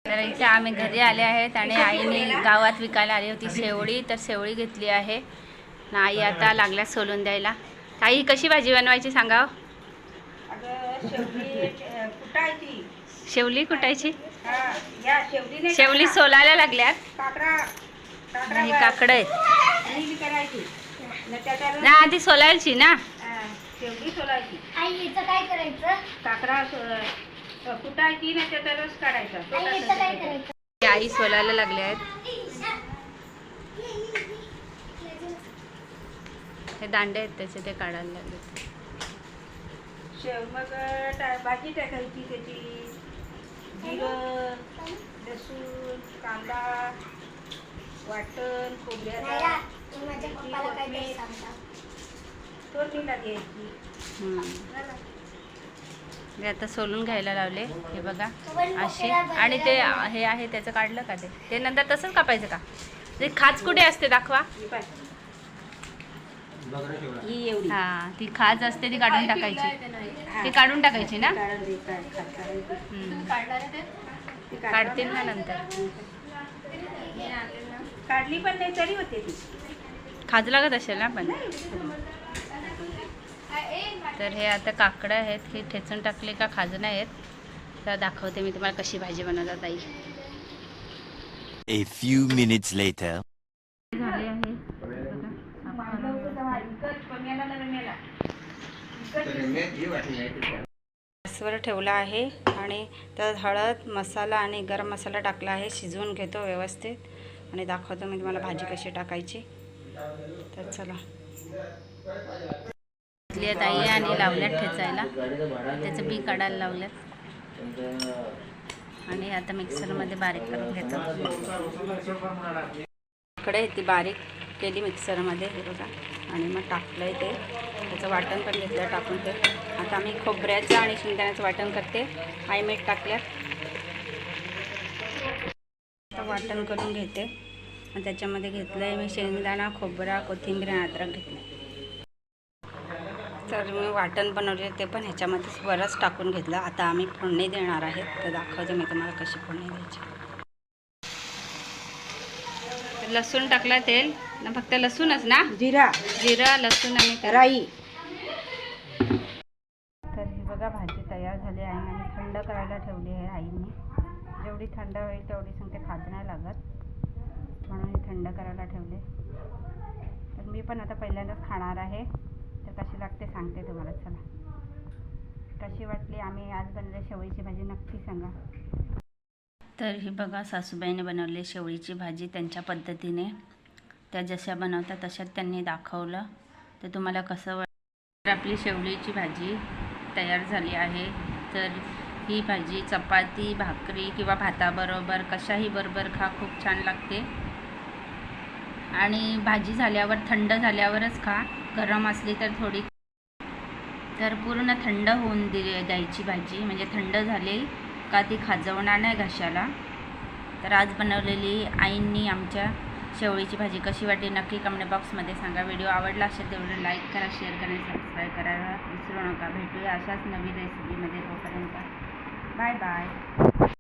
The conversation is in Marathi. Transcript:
तर इथे आम्ही घरी आले आहेत आणि आईने गावात विकायला आली होती शेवळी, तर शेवळी घेतली आहे ना आई आता लागल्या सोलून द्यायला. आई कशी भाजी बनवायची सांगा. शेवली कुटायची, शेवली सोलायला लागल्यात. ही काकड आहेत ना, आधी सोलायची ना. शेवटी सोलायची. काय करायचं? काकडा कुटायची ना, त्याचा रस काढायचा. काय करायचं? आई सोलायला लागले आहेत. हे दांडे आहेत त्याचे, ते काढायला लागले. मग भाजी टाकायची त्याची. जिरं, लसूण, कांदा, वाटण, खोबऱ्याचा, फोडणीला द्यायची. हे आता सोलून घ्यायला लावले. हे बघा असे. आणि ते हे आहे त्याचं काढलं का? ते नंतर तसंच कापायचं का? ते खाज कुठे असते दाखवा. हा, ती खाज असते ती काढून टाकायची. ती काढून टाकायची ना. काढतील ना नंतर. काढली पण नाही तरी होते ती. खाज लागत असेल ना पण. तर हे आता काकडं आहेत, हे ठेचून टाकले का खाजणं आहेत. तर दाखवते मी तुम्हाला कशी भाजी बनवतात आई. A few minutes later. झाले आहे गॅसवर ठेवला आहे आणि त्यात हळद मसाला आणि गरम मसाला टाकला आहे. शिजवून घेतो व्यवस्थित आणि दाखवतो मी तुम्हाला भाजी कशी टाकायची. तर चला, ताई आणि लावल्यात ठेचायला. त्याचं बी काढायला लावल्यात आणि आता मिक्सरमध्ये बारीक करून घेतो. इकडे ती बारीक केली मिक्सरमध्ये, हे बघा. आणि मग टाकलं आहे ते, त्याचं वाटण पण घेतलं टाकून. ते आता मी खोबऱ्याचं आणि शेंगदाण्याचं वाटण करते. आई मीठ टाकल्यात. आता वाटण करून घेते आणि त्याच्यामध्ये घेतलं आहे मी शेंगदाणा, खोबरा, कोथिंबीर आणि अद्रक घेतलं. तर मी वाटण बनवले ते पण ह्याच्यामध्येच बरंच टाकून घेतलं. आता आम्ही फोडणी देणार आहेत, तर दाखवते मी तुम्हाला कशी फोडणी द्यायची. लसूण टाकला, तेल ना, फक्त लसूणच ना, जिरा लसूण आणि राई. तर ही बघा भाजी तयार झाली आहे आणि थंड करायला ठेवली आहे आईने. जेवढी थंड होईल तेवढी सांगते, खाज नाही लागत म्हणून ही थंड करायला ठेवले. तर मी पण आता पहिल्यांदाच खाणार आहे, तर कशी लागते सांगते तुम्हाला. चला, कशी वाटली आम्ही आज बनवली शेवळीची भाजी नक्की सांगा. तर ही बघा सासूबाईने बनवली शेवळीची भाजी त्यांच्या पद्धतीने. त्या जशा बनवतात तशात त्यांनी दाखवलं. तर तुम्हाला कसं वाटतं? आपली शेवळीची भाजी तयार झाली आहे. तर ही भाजी चपाती, भाकरी किंवा भाताबरोबर कशाही बरोबर खा, खूप छान लागते. आणि भाजी झाल्यावर, थंड झाल्यावरच खा. गरम असली तर थोडी, तर पूर्ण थंड होऊन द्यायची भाजी, म्हणजे थंड झाली का ती खाजवणार नाही घशाला. तर आज बनवलेली आईंनी आमच्या शेवळीची भाजी कशी वाटली नक्की कमेंट बॉक्समध्ये सांगा. व्हिडिओ आवडला असेल तर व्हिडिओ लाईक करा, शेअर करा, सबस्क्राईब करायला विसरू नका. भेटूया अशाच नवीन रेसिपीमध्ये. तोपर्यंत बाय बाय.